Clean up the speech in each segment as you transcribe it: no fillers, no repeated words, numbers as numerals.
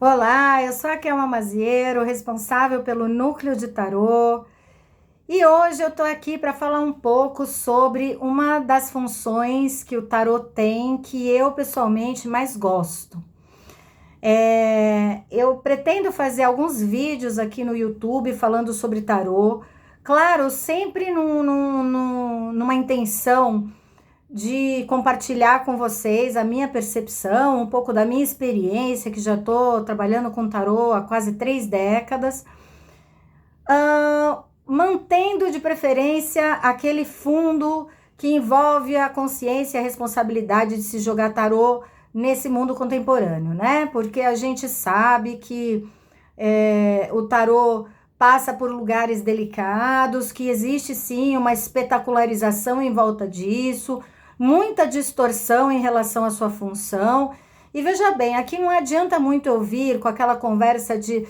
Olá, eu sou a Kelma Maziero, responsável pelo Núcleo de Tarô, e hoje eu tô aqui para falar um pouco sobre uma das funções que o tarô tem que eu pessoalmente mais gosto. Eu pretendo fazer alguns vídeos aqui no YouTube falando sobre tarô, claro, sempre numa intenção de compartilhar com vocês a minha percepção, um pouco da minha experiência, que já estou trabalhando com tarô há quase 3 décadas, mantendo de preferência aquele fundo que envolve a consciência e a responsabilidade de se jogar tarô nesse mundo contemporâneo, né? Porque a gente sabe que o tarô passa por lugares delicados, que existe sim uma espetacularização em volta disso, muita distorção em relação à sua função. E veja bem, aqui não adianta muito ouvir com aquela conversa de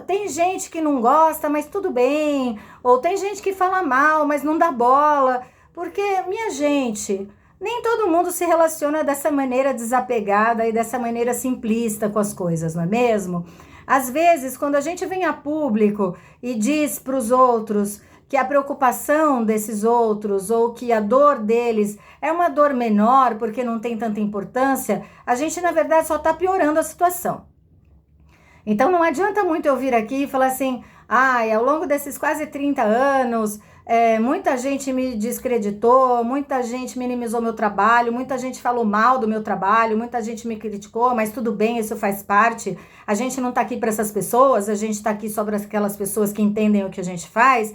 tem gente que não gosta, mas tudo bem, ou tem gente que fala mal, mas não dá bola, porque, minha gente, nem todo mundo se relaciona dessa maneira desapegada e dessa maneira simplista com as coisas, não é mesmo? Às vezes, quando a gente vem a público e diz para os outros que a preocupação desses outros ou que a dor deles é uma dor menor porque não tem tanta importância, a gente, na verdade, só está piorando a situação. Então, não adianta muito eu vir aqui e falar assim, ao longo desses quase 30 anos, muita gente me descreditou, muita gente minimizou meu trabalho, muita gente falou mal do meu trabalho, muita gente me criticou, mas tudo bem, isso faz parte. A gente não tá aqui para essas pessoas, a gente tá aqui só para aquelas pessoas que entendem o que a gente faz.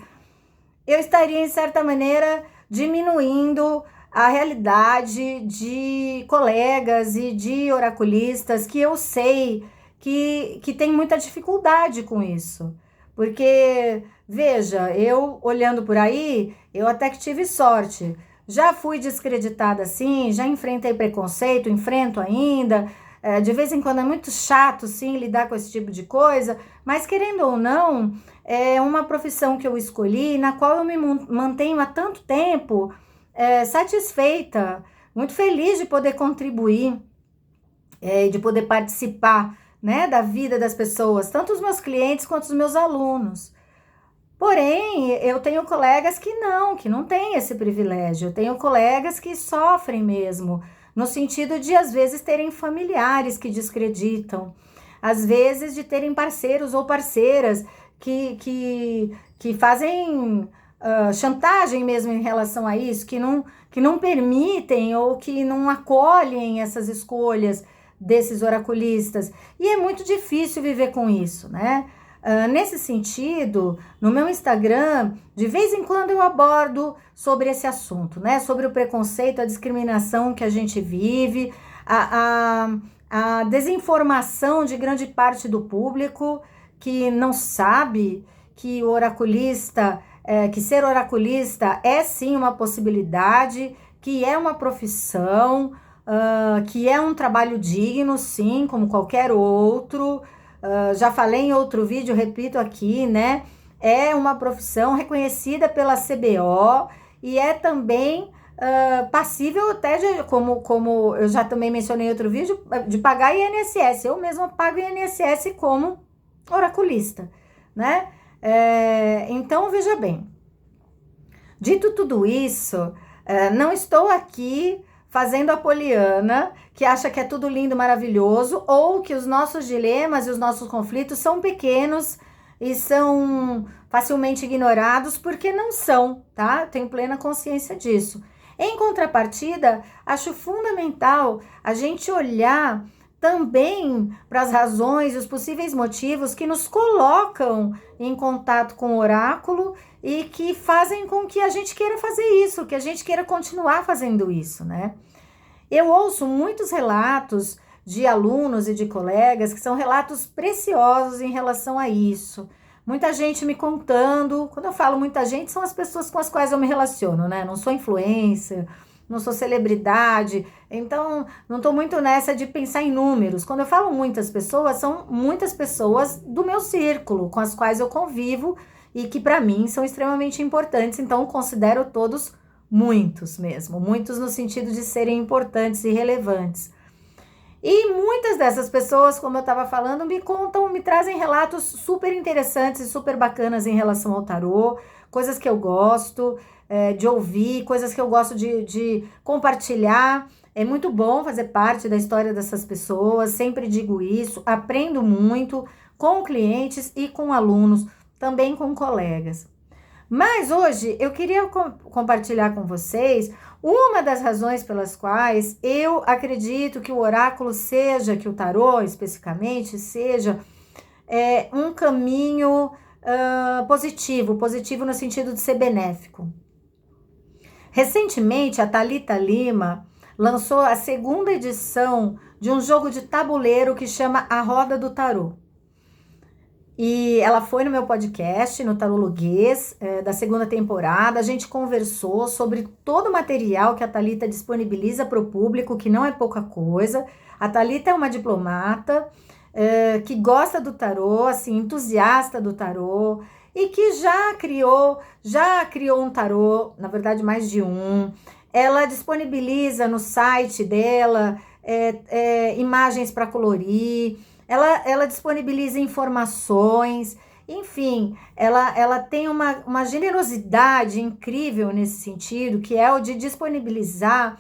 Eu estaria, em certa maneira, diminuindo a realidade de colegas e de oraculistas que eu sei que tem muita dificuldade com isso. Porque, veja, eu olhando por aí, eu até que tive sorte. Já fui descreditada assim, já enfrentei preconceito, enfrento ainda. De vez em quando é muito chato, sim, lidar com esse tipo de coisa, mas querendo ou não, é uma profissão que eu escolhi, na qual eu me mantenho há tanto tempo satisfeita, muito feliz de poder contribuir, de poder participar, né, da vida das pessoas, tanto os meus clientes quanto os meus alunos. Porém, eu tenho colegas que não têm esse privilégio. Eu tenho colegas que sofrem mesmo, no sentido de, às vezes, terem familiares que descreditam, às vezes de terem parceiros ou parceiras que fazem chantagem mesmo em relação a isso, que não permitem ou que não acolhem essas escolhas desses oraculistas. E é muito difícil viver com isso, né? Nesse sentido, no meu Instagram, de vez em quando eu abordo sobre esse assunto, né? Sobre o preconceito, a discriminação que a gente vive, a desinformação de grande parte do público que não sabe que o oraculista, que ser oraculista é sim uma possibilidade, que é uma profissão, que é um trabalho digno, sim, como qualquer outro. Já falei em outro vídeo, repito aqui, né? É uma profissão reconhecida pela CBO e é também passível até de, como eu já também mencionei em outro vídeo, de pagar INSS. Eu mesma pago INSS como oraculista, né? Então, veja bem, dito tudo isso, não estou aqui fazendo a poliana, que acha que é tudo lindo, maravilhoso, ou que os nossos dilemas e os nossos conflitos são pequenos e são facilmente ignorados, porque não são, tá? Tenho plena consciência disso. Em contrapartida, acho fundamental a gente olhar também para as razões e os possíveis motivos que nos colocam em contato com o oráculo e que fazem com que a gente queira fazer isso, que a gente queira continuar fazendo isso, né? Eu ouço muitos relatos de alunos e de colegas que são relatos preciosos em relação a isso. Muita gente me contando, quando eu falo muita gente, são as pessoas com as quais eu me relaciono, né? Não sou influencer, não sou celebridade, então não estou muito nessa de pensar em números. Quando eu falo muitas pessoas, são muitas pessoas do meu círculo, com as quais eu convivo e que para mim são extremamente importantes, então considero todos muitos mesmo, muitos no sentido de serem importantes e relevantes. E muitas muitas dessas pessoas, como eu estava falando, me trazem relatos super interessantes e super bacanas em relação ao tarô, coisas que eu gosto de ouvir, coisas que eu gosto de compartilhar. É muito bom fazer parte da história dessas pessoas, sempre digo isso, aprendo muito com clientes e com alunos, também com colegas. Mas hoje eu queria compartilhar com vocês uma das razões pelas quais eu acredito que o oráculo seja, que o tarô especificamente, seja um caminho positivo no sentido de ser benéfico. Recentemente, a Thalita Lima lançou a segunda edição de um jogo de tabuleiro que chama A Roda do Tarô. E ela foi no meu podcast, no Tarologuês, da segunda temporada. A gente conversou sobre todo o material que a Thalita disponibiliza para o público, que não é pouca coisa. A Thalita é uma diplomata que gosta do tarô, assim, entusiasta do tarô, e que já criou um tarô, na verdade mais de um. Ela disponibiliza no site dela imagens para colorir. Ela disponibiliza informações, enfim, ela tem uma generosidade incrível nesse sentido, que é o de disponibilizar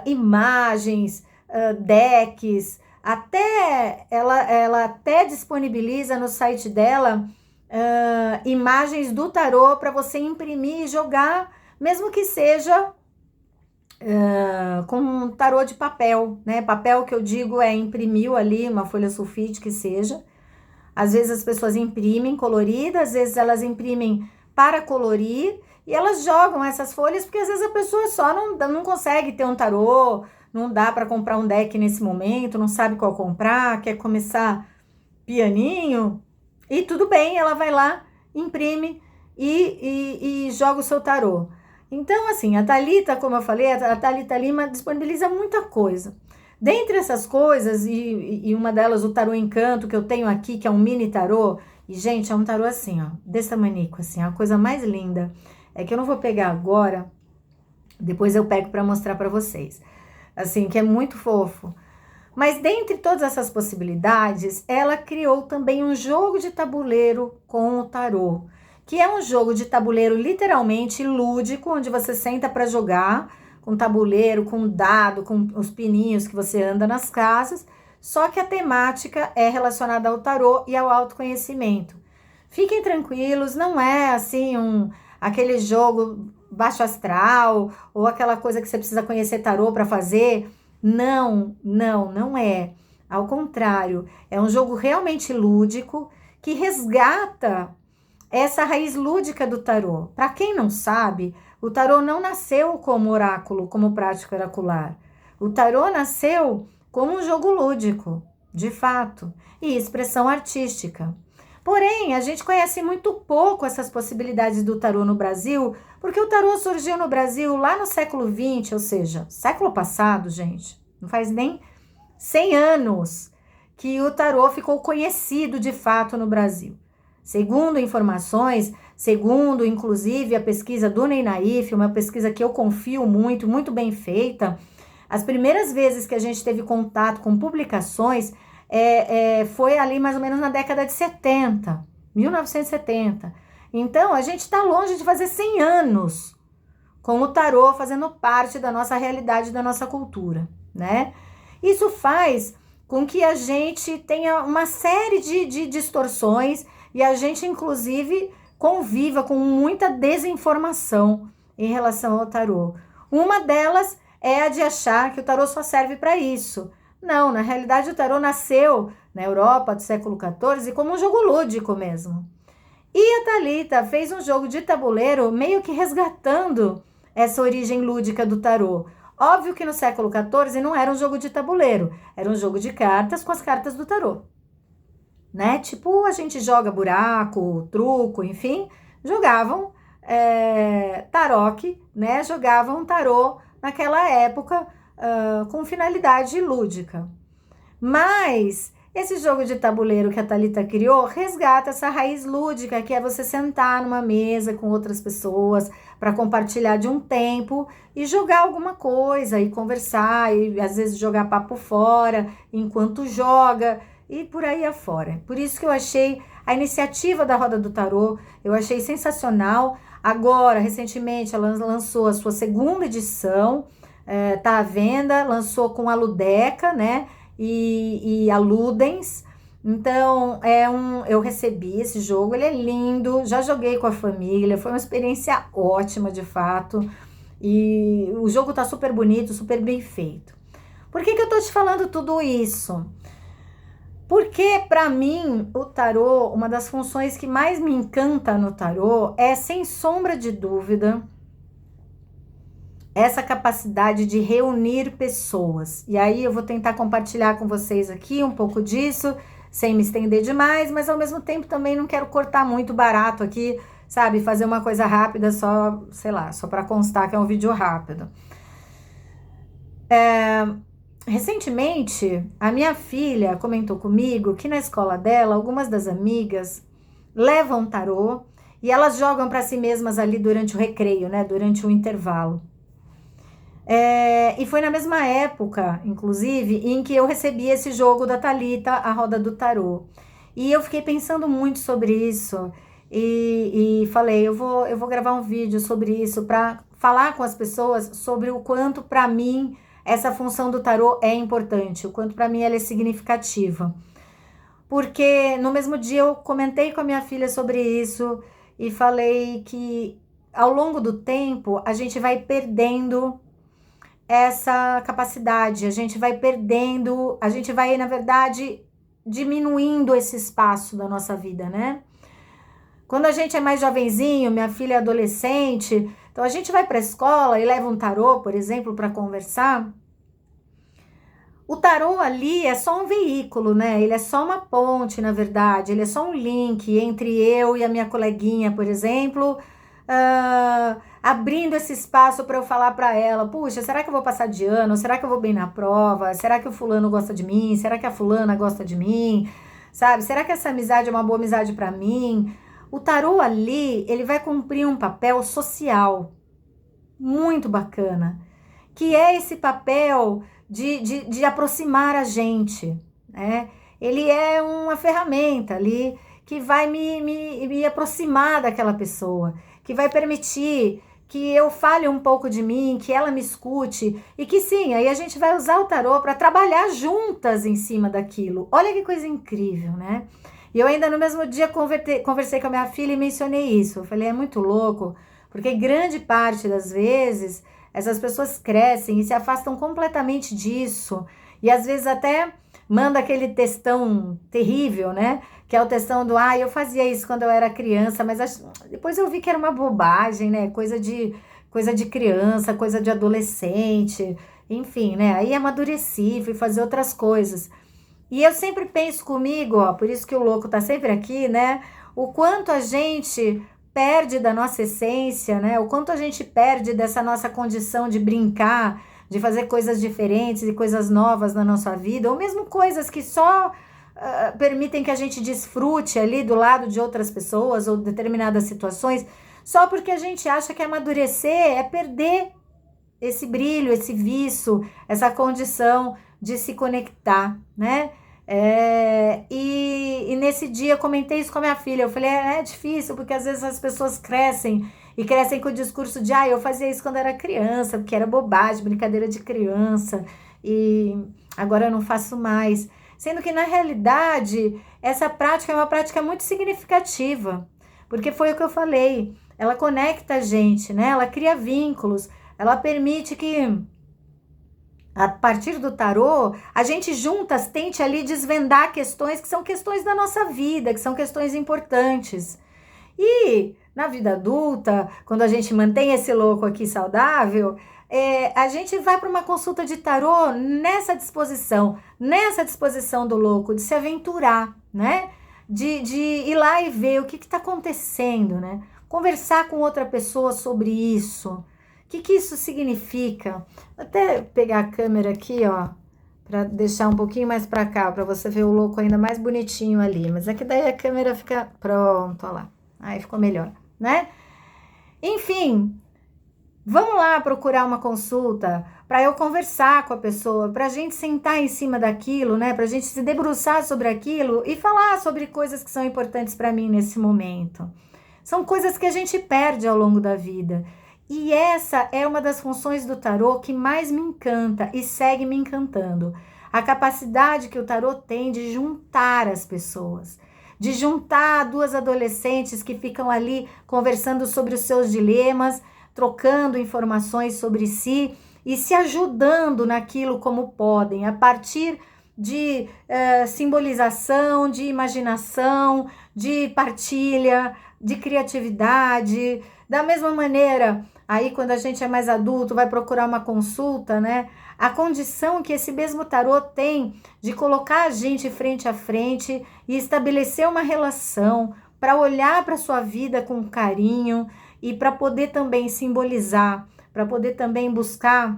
imagens, decks, ela até disponibiliza no site dela imagens do tarô para você imprimir e jogar, mesmo que seja com um tarô de papel, né? Papel que eu digo imprimiu ali uma folha sulfite que seja. Às vezes as pessoas imprimem colorida, às vezes elas imprimem para colorir e elas jogam essas folhas porque às vezes a pessoa só não consegue ter um tarô, não dá para comprar um deck nesse momento, não sabe qual comprar, quer começar pianinho e tudo bem, ela vai lá, imprime e joga o seu tarô. Então, assim, a Thalita, como eu falei, a Thalita Lima disponibiliza muita coisa. Dentre essas coisas, e uma delas, o tarô Encanto, que eu tenho aqui, que é um mini tarô, e, gente, é um tarô assim, ó, desse tamanico, assim, a coisa mais linda. É que eu não vou pegar agora, depois eu pego para mostrar para vocês. Assim, que é muito fofo. Mas dentre todas essas possibilidades, ela criou também um jogo de tabuleiro com o tarô, que é um jogo de tabuleiro literalmente lúdico, onde você senta para jogar com tabuleiro, com dado, com os pininhos que você anda nas casas, só que a temática é relacionada ao tarô e ao autoconhecimento. Fiquem tranquilos, não é assim aquele jogo baixo astral ou aquela coisa que você precisa conhecer tarô para fazer. Não é. Ao contrário, é um jogo realmente lúdico que resgata essa raiz lúdica do tarô. Para quem não sabe, o tarô não nasceu como oráculo, como prática oracular. O tarô nasceu como um jogo lúdico, de fato, e expressão artística. Porém, a gente conhece muito pouco essas possibilidades do tarô no Brasil, porque o tarô surgiu no Brasil lá no século XX, ou seja, século passado, gente. Não faz nem 100 anos que o tarô ficou conhecido de fato no Brasil. Segundo informações, segundo inclusive a pesquisa do Ney Naif, uma pesquisa que eu confio muito, muito bem feita, as primeiras vezes que a gente teve contato com publicações foi ali mais ou menos na década de 70, 1970. Então, a gente está longe de fazer 100 anos com o tarô fazendo parte da nossa realidade, da nossa cultura, né? Isso faz com que a gente tenha uma série de distorções e a gente, inclusive, conviva com muita desinformação em relação ao tarô. Uma delas é a de achar que o tarô só serve para isso. Não, na realidade o tarô nasceu na Europa do século XIV como um jogo lúdico mesmo. E a Thalita fez um jogo de tabuleiro meio que resgatando essa origem lúdica do tarô. Óbvio que no século XIV não era um jogo de tabuleiro, era um jogo de cartas com as cartas do tarô. Né? Tipo, a gente joga buraco, truco, enfim, jogavam taroque, né? Jogavam tarô naquela época com finalidade lúdica. Mas Esse jogo de tabuleiro que a Thalita criou resgata essa raiz lúdica, que é você sentar numa mesa com outras pessoas para compartilhar de um tempo e jogar alguma coisa e conversar e às vezes jogar papo fora enquanto joga e por aí afora. Por isso que eu achei a iniciativa da Roda do Tarô, eu achei sensacional. Agora, recentemente, ela lançou a sua segunda edição, tá à venda, lançou com a Ludeca, né? E a Ludens. Então, eu recebi esse jogo, ele é lindo, já joguei com a família, foi uma experiência ótima, de fato. E o jogo tá super bonito, super bem feito. Por que eu tô te falando tudo isso? Porque, para mim, o tarô, uma das funções que mais me encanta no tarô é, sem sombra de dúvida, essa capacidade de reunir pessoas. E aí eu vou tentar compartilhar com vocês aqui um pouco disso, sem me estender demais, mas ao mesmo tempo também não quero cortar muito barato aqui, sabe? Fazer uma coisa rápida só, sei lá, só para constar que é um vídeo rápido. Recentemente, a minha filha comentou comigo que na escola dela, algumas das amigas levam tarô e elas jogam para si mesmas ali durante o recreio, né? Durante o intervalo. E foi na mesma época, inclusive, em que eu recebi esse jogo da Thalita, a Roda do Tarô. E eu fiquei pensando muito sobre isso e falei, eu vou gravar um vídeo sobre isso para falar com as pessoas sobre o quanto para mim essa função do tarô é importante, o quanto para mim ela é significativa. Porque no mesmo dia eu comentei com a minha filha sobre isso e falei que ao longo do tempo a gente vai perdendo essa capacidade, a gente vai perdendo, a gente vai, na verdade, diminuindo esse espaço da nossa vida, né? Quando a gente é mais jovenzinho, minha filha é adolescente, então a gente vai para a escola e leva um tarô, por exemplo, para conversar. O tarô ali é só um veículo, né? Ele é só uma ponte, na verdade. Ele é só um link entre eu e a minha coleguinha, por exemplo, abrindo esse espaço para eu falar para ela, puxa, será que eu vou passar de ano? Será que eu vou bem na prova? Será que o fulano gosta de mim? Será que a fulana gosta de mim? Sabe? Será que essa amizade é uma boa amizade para mim? O tarô ali, ele vai cumprir um papel social muito bacana, que é esse papel de aproximar a gente, né? Ele é uma ferramenta ali que vai me aproximar daquela pessoa, que vai permitir que eu fale um pouco de mim, que ela me escute e que sim, aí a gente vai usar o tarô para trabalhar juntas em cima daquilo. Olha que coisa incrível, né? E eu ainda no mesmo dia conversei com a minha filha e mencionei isso. Eu falei, é muito louco, porque grande parte das vezes essas pessoas crescem e se afastam completamente disso. E às vezes até manda aquele textão terrível, né? Que é o textão do, eu fazia isso quando eu era criança, mas depois eu vi que era uma bobagem, né? Coisa de criança, coisa de adolescente, enfim, né? Aí amadureci, fui fazer outras coisas. E eu sempre penso comigo, ó, por isso que o louco tá sempre aqui, né? O quanto a gente perde da nossa essência, né? O quanto a gente perde dessa nossa condição de brincar, de fazer coisas diferentes e coisas novas na nossa vida, ou mesmo coisas que só permitem que a gente desfrute ali do lado de outras pessoas ou determinadas situações, só porque a gente acha que amadurecer é perder esse brilho, esse viço, essa condição de se conectar, né? E nesse dia eu comentei isso com a minha filha. Eu falei, é difícil, porque às vezes as pessoas crescem e crescem com o discurso de eu fazia isso quando era criança, porque era bobagem, brincadeira de criança, e agora eu não faço mais. Sendo que na realidade, essa prática é uma prática muito significativa, porque foi o que eu falei, ela conecta a gente, né? Ela cria vínculos, ela permite que a partir do tarô, a gente juntas tente ali desvendar questões que são questões da nossa vida, que são questões importantes. E na vida adulta, quando a gente mantém esse louco aqui saudável, a gente vai para uma consulta de tarô nessa disposição do louco, de se aventurar, né? De ir lá e ver o que está acontecendo, né? Conversar com outra pessoa sobre isso. O que isso significa? Vou até pegar a câmera aqui, ó, para deixar um pouquinho mais para cá, para você ver o louco ainda mais bonitinho ali. Mas aqui daí a câmera fica... Pronto, olha lá. Aí ficou melhor, né? Enfim, vamos lá procurar uma consulta para eu conversar com a pessoa, para a gente sentar em cima daquilo, né? Para a gente se debruçar sobre aquilo e falar sobre coisas que são importantes para mim nesse momento. São coisas que a gente perde ao longo da vida. E essa é uma das funções do tarô que mais me encanta e segue me encantando. A capacidade que o tarô tem de juntar as pessoas, de juntar duas adolescentes que ficam ali conversando sobre os seus dilemas, trocando informações sobre si e se ajudando naquilo como podem, a partir de simbolização, de imaginação, de partilha, de criatividade. Da mesma maneira, aí quando a gente é mais adulto, vai procurar uma consulta, né? A condição que esse mesmo tarô tem de colocar a gente frente a frente e estabelecer uma relação para olhar para a sua vida com carinho e para poder também simbolizar, para poder também buscar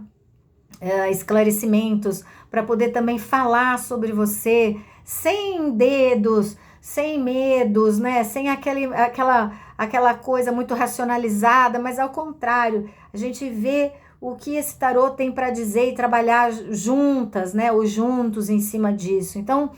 esclarecimentos, para poder também falar sobre você sem dedos, sem medos, né? Sem aquela coisa muito racionalizada, mas ao contrário, a gente vê o que esse tarô tem para dizer e trabalhar juntas, né? Ou juntos em cima disso. Então,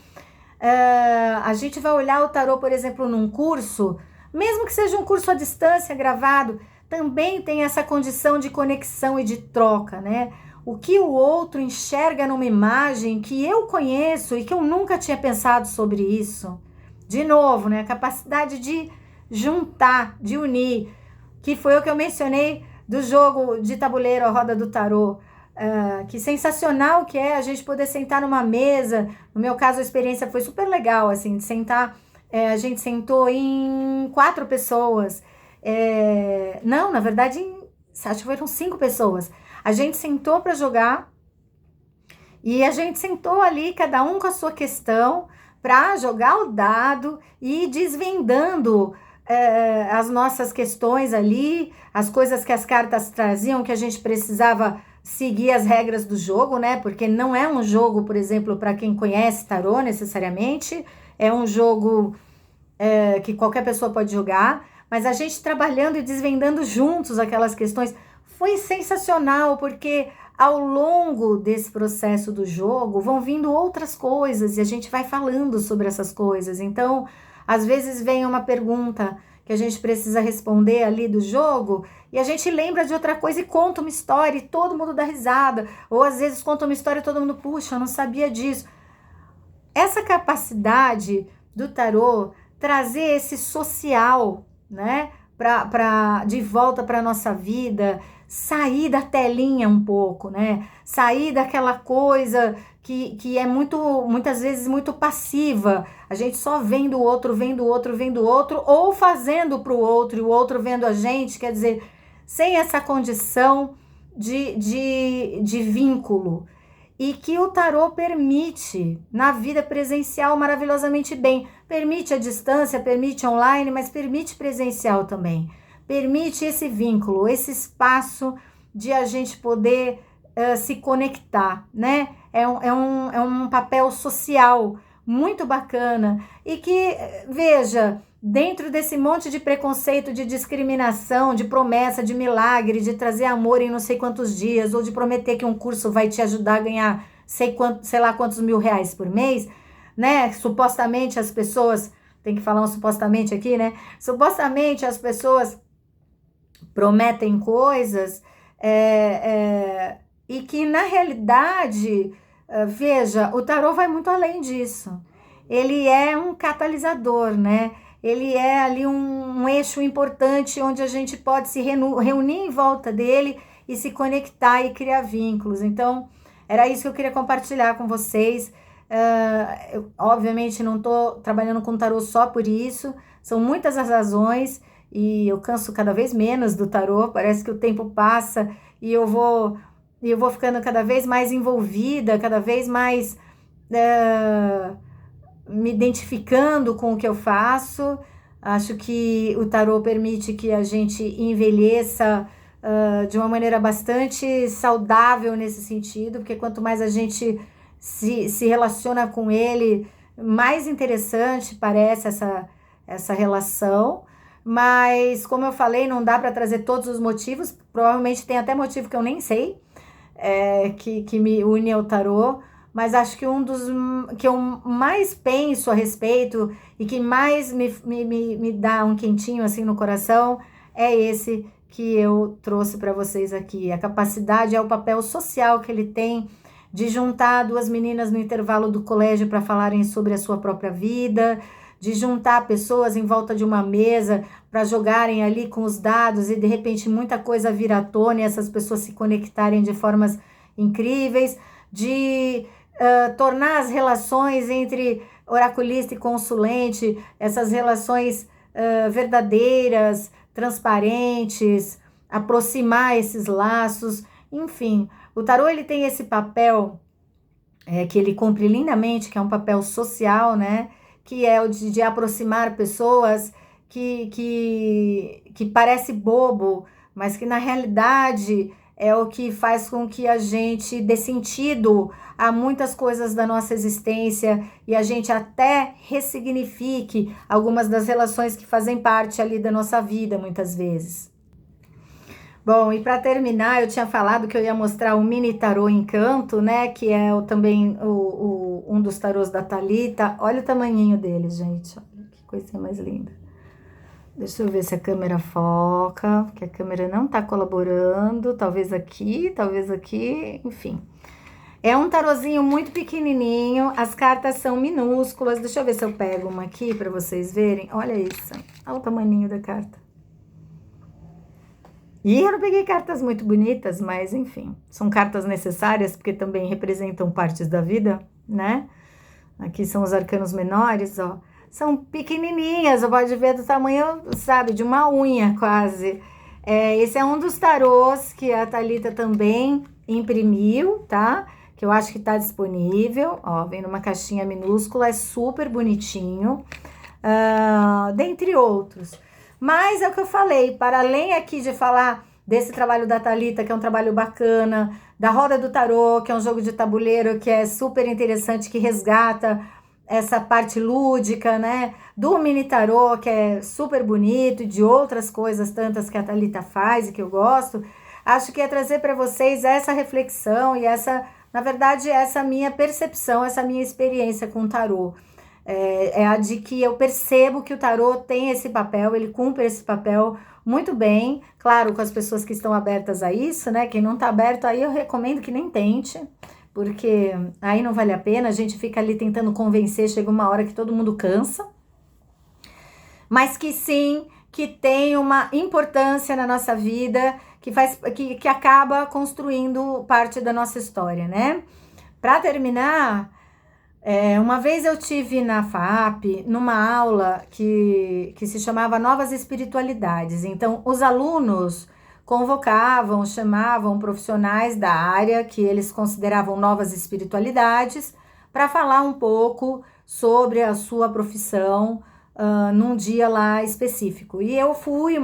a gente vai olhar o tarô, por exemplo, num curso, mesmo que seja um curso à distância gravado, também tem essa condição de conexão e de troca, né? O que o outro enxerga numa imagem que eu conheço e que eu nunca tinha pensado sobre isso. De novo, né? A capacidade de juntar, de unir, que foi o que eu mencionei do jogo de tabuleiro, a roda do tarô. Que sensacional que é a gente poder sentar numa mesa. No meu caso, a experiência foi super legal, assim, de sentar. A gente sentou em 4 pessoas. Não, na verdade, acho que foram 5 pessoas. A gente sentou para jogar e a gente sentou ali, cada um com a sua questão, para jogar o dado e ir desvendando as nossas questões ali, as coisas que as cartas traziam, que a gente precisava seguir as regras do jogo, né? Porque não é um jogo, por exemplo, para quem conhece tarô necessariamente, é um jogo que qualquer pessoa pode jogar, mas a gente trabalhando e desvendando juntos aquelas questões foi sensacional, porque ao longo desse processo do jogo vão vindo outras coisas e a gente vai falando sobre essas coisas. Então, às vezes vem uma pergunta que a gente precisa responder ali do jogo e a gente lembra de outra coisa e conta uma história e todo mundo dá risada. Ou às vezes conta uma história e todo mundo, puxa, eu não sabia disso. Essa capacidade do tarô trazer esse social, né, de volta para a nossa vida, sair da telinha um pouco, né? Sair daquela coisa que é muitas vezes muito passiva. A gente só vendo o outro, vendo o outro, vendo o outro, ou fazendo para o outro e o outro vendo a gente, quer dizer, sem essa condição de vínculo. E que o tarô permite na vida presencial maravilhosamente bem. Permite a distância, permite online, mas permite presencial também. Permite esse vínculo, esse espaço de a gente poder se conectar, né? É um papel social muito bacana e que, veja, dentro desse monte de preconceito, de discriminação, de promessa, de milagre, de trazer amor em não sei quantos dias, ou de prometer que um curso vai te ajudar a ganhar sei lá quantos mil reais por mês, né? Supostamente as pessoas, tem que falar um supostamente aqui, né? Supostamente as pessoas prometem coisas e que na realidade, veja, o tarô vai muito além disso. Ele é um catalisador, né? Ele é ali um eixo importante onde a gente pode se reunir em volta dele e se conectar e criar vínculos. Então, era isso que eu queria compartilhar com vocês. Eu, obviamente, não estou trabalhando com tarô só por isso. São muitas as razões e eu canso cada vez menos do tarô. Parece que o tempo passa e eu vou ficando cada vez mais envolvida, cada vez mais me identificando com o que eu faço. Acho que o tarô permite que a gente envelheça de uma maneira bastante saudável nesse sentido, porque quanto mais a gente se relaciona com ele, mais interessante parece essa relação. Mas, como eu falei, não dá para trazer todos os motivos. Provavelmente tem até motivo que eu nem sei, que me une ao tarô. Mas acho que um dos que eu mais penso a respeito e que mais me dá um quentinho assim no coração é esse que eu trouxe para vocês aqui. A capacidade é o papel social que ele tem de juntar duas meninas no intervalo do colégio para falarem sobre a sua própria vida, de juntar pessoas em volta de uma mesa para jogarem ali com os dados e de repente muita coisa vira à tona e essas pessoas se conectarem de formas incríveis, de tornar as relações entre oraculista e consulente, essas relações verdadeiras, transparentes, aproximar esses laços, enfim. O tarô ele tem esse papel que ele cumpre lindamente, que é um papel social, né? Que é o de aproximar pessoas que parece bobo, mas que na realidade é o que faz com que a gente dê sentido a muitas coisas da nossa existência e a gente até ressignifique algumas das relações que fazem parte ali da nossa vida, muitas vezes. Bom, e para terminar, eu tinha falado que eu ia mostrar o mini tarô Encanto, né? Que é também um dos tarôs da Thalita. Olha o tamanhinho dele, gente. Olha que coisa mais linda. Deixa eu ver se a câmera foca, porque a câmera não tá colaborando. Talvez aqui, enfim. É um tarozinho muito pequenininho, as cartas são minúsculas. Deixa eu ver se eu pego uma aqui para vocês verem. Olha isso, olha o tamanhinho da carta. E eu não peguei cartas muito bonitas, mas enfim, são cartas necessárias porque também representam partes da vida, né? Aqui são os arcanos menores, ó. São pequenininhas, você pode ver do tamanho, sabe, de uma unha quase. Esse é um dos tarôs que a Thalita também imprimiu, tá? Que eu acho que tá disponível, ó, vem numa caixinha minúscula, é super bonitinho, dentre outros. Mas é o que eu falei, para além aqui de falar desse trabalho da Thalita, que é um trabalho bacana, da Roda do Tarô, que é um jogo de tabuleiro que é super interessante, que resgata essa parte lúdica, né? Do mini tarô, que é super bonito, e de outras coisas tantas que a Thalita faz e que eu gosto, acho que é trazer para vocês essa reflexão e na verdade, essa minha percepção, essa minha experiência com o tarô. É a de que eu percebo que o tarô tem esse papel, ele cumpre esse papel muito bem, claro, com as pessoas que estão abertas a isso, né? Quem não tá aberto, aí eu recomendo que nem tente, porque aí não vale a pena, a gente fica ali tentando convencer, chega uma hora que todo mundo cansa, mas que sim, que tem uma importância na nossa vida, que acaba construindo parte da nossa história, né? Para terminar, uma vez eu tive na FAP, numa aula que se chamava Novas Espiritualidades. Então, os alunos chamavam profissionais da área que eles consideravam novas espiritualidades para falar um pouco sobre a sua profissão num dia lá específico. E eu fui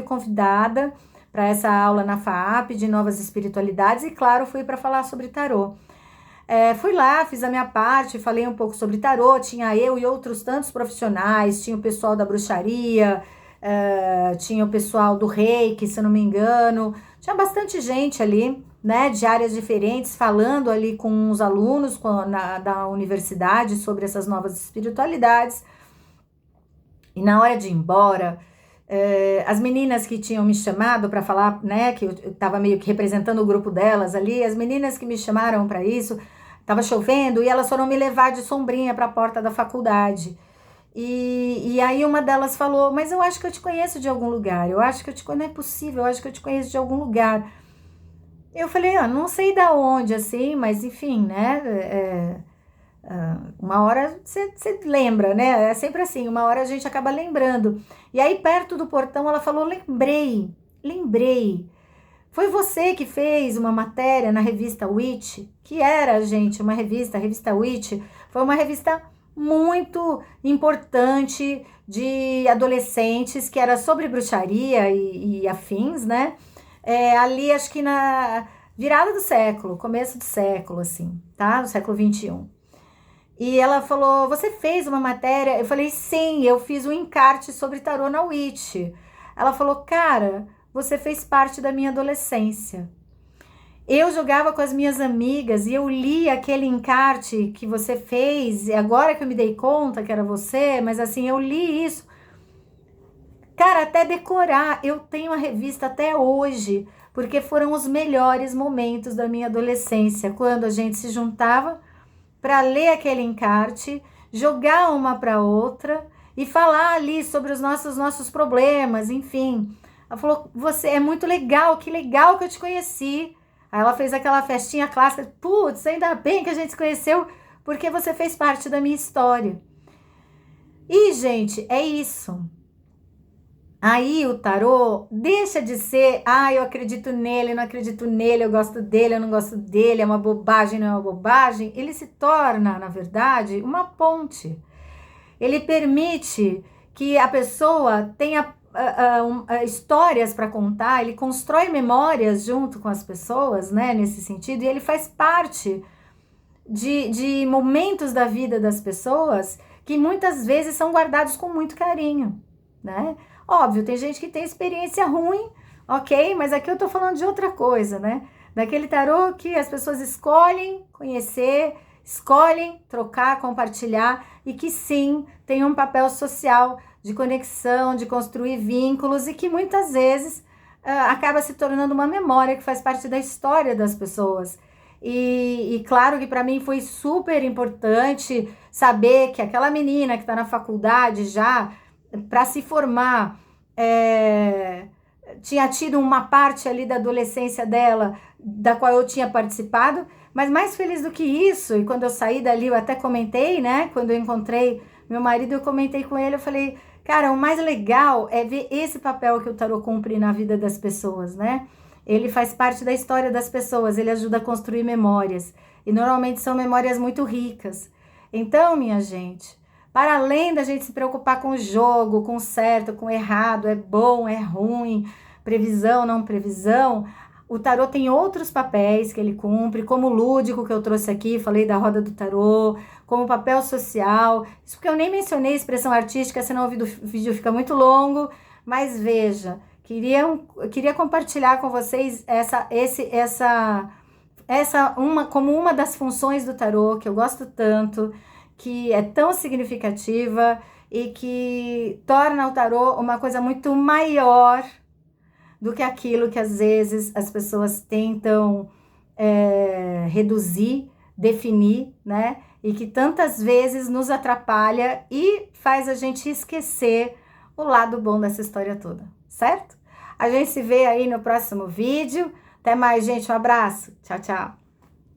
convidada para essa aula na FAP de Novas Espiritualidades e, claro, fui para falar sobre tarô. Fui lá, fiz a minha parte, falei um pouco sobre tarô, tinha eu e outros tantos profissionais, tinha o pessoal da bruxaria, tinha o pessoal do reiki, se eu não me engano, tinha bastante gente ali, né, de áreas diferentes, falando ali com os alunos da universidade sobre essas novas espiritualidades. E na hora de ir embora, as meninas que tinham me chamado para falar, né, que eu estava meio que representando o grupo delas ali, as meninas que me chamaram para isso, estava chovendo e elas foram me levar de sombrinha para a porta da faculdade. E aí uma delas falou, mas eu acho que eu te conheço de algum lugar, não é possível, eu acho que eu te conheço de algum lugar. Eu falei, não sei da onde, assim, mas enfim, né, uma hora você lembra, né? É sempre assim, uma hora a gente acaba lembrando. E aí, perto do portão, ela falou: lembrei. Foi você que fez uma matéria na revista Witch, que era, gente, a revista Witch, foi uma revista muito importante de adolescentes, que era sobre bruxaria e afins, né? Ali, acho que virada do século, começo do século, assim, tá? Do século 21. E ela falou, você fez uma matéria? Eu falei, sim, eu fiz um encarte sobre tarô na Witch. Ela falou, cara, você fez parte da minha adolescência. Eu jogava com as minhas amigas e eu li aquele encarte que você fez, e agora que eu me dei conta que era você, mas assim, eu li isso. Cara, até decorar, eu tenho a revista até hoje, porque foram os melhores momentos da minha adolescência, quando a gente se juntava para ler aquele encarte, jogar uma para outra e falar ali sobre os nossos problemas, enfim. Ela falou, você é muito legal, que legal que eu te conheci. Aí ela fez aquela festinha clássica, putz, ainda bem que a gente se conheceu, porque você fez parte da minha história. E, gente, é isso. Aí o tarô deixa de ser, eu acredito nele, não acredito nele, eu gosto dele, eu não gosto dele, é uma bobagem, não é uma bobagem. Ele se torna, na verdade, uma ponte. Ele permite que a pessoa tenha histórias para contar, ele constrói memórias junto com as pessoas, né, nesse sentido, e ele faz parte de momentos da vida das pessoas que muitas vezes são guardados com muito carinho, né? Óbvio, tem gente que tem experiência ruim, ok? Mas aqui eu tô falando de outra coisa, né? Daquele tarô que as pessoas escolhem conhecer, escolhem trocar, compartilhar e que sim, tem um papel social de conexão, de construir vínculos e que muitas vezes acaba se tornando uma memória que faz parte da história das pessoas. E claro que para mim foi super importante saber que aquela menina que está na faculdade já para se formar, tinha tido uma parte ali da adolescência dela, da qual eu tinha participado, mas mais feliz do que isso, e quando eu saí dali, eu até comentei, né, quando eu encontrei meu marido, eu comentei com ele, eu falei, cara, o mais legal é ver esse papel que o tarô cumpre na vida das pessoas, né, ele faz parte da história das pessoas, ele ajuda a construir memórias, e normalmente são memórias muito ricas. Então, minha gente, para além da gente se preocupar com o jogo, com o certo, com o errado, é bom, é ruim, previsão, não previsão, o tarô tem outros papéis que ele cumpre, como o lúdico que eu trouxe aqui, falei da roda do tarô, como papel social, isso porque eu nem mencionei a expressão artística, senão o vídeo fica muito longo, mas veja, queria compartilhar com vocês como uma das funções do tarô, que eu gosto tanto, que é tão significativa e que torna o tarô uma coisa muito maior do que aquilo que às vezes as pessoas tentam reduzir, definir, né? E que tantas vezes nos atrapalha e faz a gente esquecer o lado bom dessa história toda, certo? A gente se vê aí no próximo vídeo. Até mais, gente. Um abraço. Tchau, tchau.